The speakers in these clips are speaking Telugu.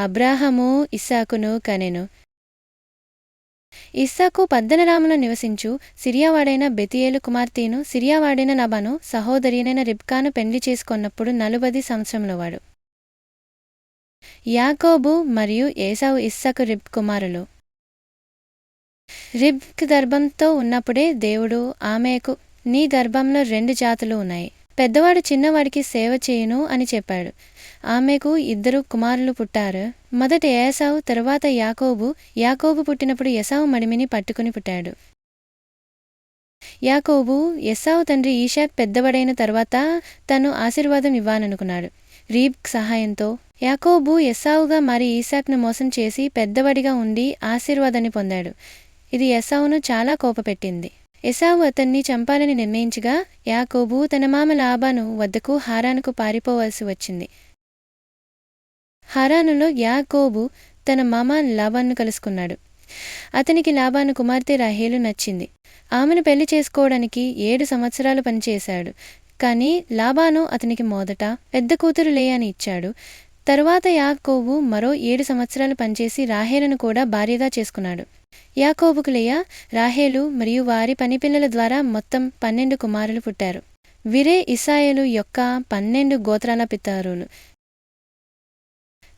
అబ్రాహాము ఇస్సాకును కనెను. ఇస్సాకు పద్దనరాములో నివసించు సిరియావాడైన బెతియేలు కుమార్తెను సిరియావాడైన నబాను సహోదరియైన రిబ్కాను పెండ్లి చేసుకొన్నప్పుడు 40 సంవత్సరములవాడు. యాకోబు మరియు ఏసావు ఇస్సాకు రిబ్ కుమారులు. రిబ్క్ గర్భంతో ఉన్నప్పుడే దేవుడు ఆమెకు, నీ గర్భంలో 2 జాతులు ఉన్నాయి, పెద్దవాడు చిన్నవాడికి సేవ చేయును అని చెప్పాడు. ఆమెకు 2 కుమారులు పుట్టారు. మొదట ఏసావు, తరువాత యాకోబు. యాకోబు పుట్టినప్పుడు ఏసావు మడిమిని పట్టుకుని పుట్టాడు. యాకోబు ఏసావు తండ్రి ఈశాక్ పెద్దవాడైన తర్వాత తను ఆశీర్వాదం ఇవ్వాలనుకున్నాడు. రీబ్క్ సహాయంతో యాకోబు ఏసావుగా మారి ఈశాక్ను మోసం చేసి పెద్దవాడిగా ఉండి ఆశీర్వాదాన్ని పొందాడు. ఇది ఏసావును చాలా కోపపెట్టింది. ఏసావు అతన్ని చంపాలని నిర్ణయించగా యాకోబు తన మామ లాబాను వద్దకు హారానుకు పారిపోవలసి వచ్చింది. హారానులో యాకోబు తన మామ లాబాను కలుసుకున్నాడు. అతనికి లాబాను కుమార్తె రాహేలు నచ్చింది. ఆమెను పెళ్లి చేసుకోవడానికి 7 సంవత్సరాలు పనిచేశాడు. కానీ లాబాను అతనికి మొదట పెద్ద కూతురు లేయాని ఇచ్చాడు. తరువాత యాకోబు మరో 7 సంవత్సరాలు పనిచేసి రాహేలును కూడా భార్యగా చేసుకున్నాడు. యాకోబుకు లేయా, రాహేలు మరియు వారి పనిపిల్లల ద్వారా మొత్తం 12 కుమారులు పుట్టారు. వీరే ఇశ్రాయేలు యొక్క 12 గోత్రాల పితరులు.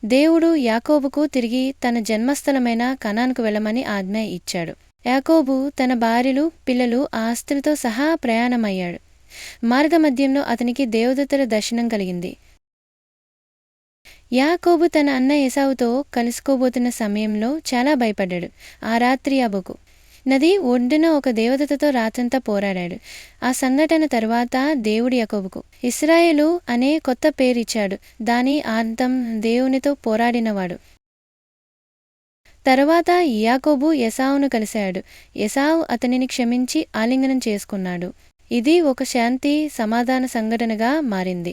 దేవుడు యాకోబుకు తిరిగి తన జన్మస్థలమైన కనానుకు వెళ్ళమని ఆజ్ఞ ఇచ్చాడు. యాకోబు తన భార్యలు, పిల్లలు, ఆస్తులతో సహా ప్రయాణమయ్యాడు. మార్గమధ్యంలో అతనికి దేవదూతల దర్శనం కలిగింది. యాకోబు తన అన్న ఏసావుతో కలుసుకోబోతున్న సమయంలో చాలా భయపడ్డాడు. ఆ రాత్రి యాబోకు నది ఒడ్డున ఒక దేవదూతతో రాత్రంతా పోరాడాడు. ఆ సంఘటన తరువాత దేవుడు యాకోబుకు ఇశ్రాయేలు అనే కొత్త పేరిచ్చాడు. దాని అర్థం దేవునితో పోరాడినవాడు. తరువాత యాకోబు ఏసావును కలిశాడు. ఏసావు అతనిని క్షమించి ఆలింగనం చేసుకున్నాడు. ఇది ఒక శాంతి సమాధాన సంఘటనగా మారింది.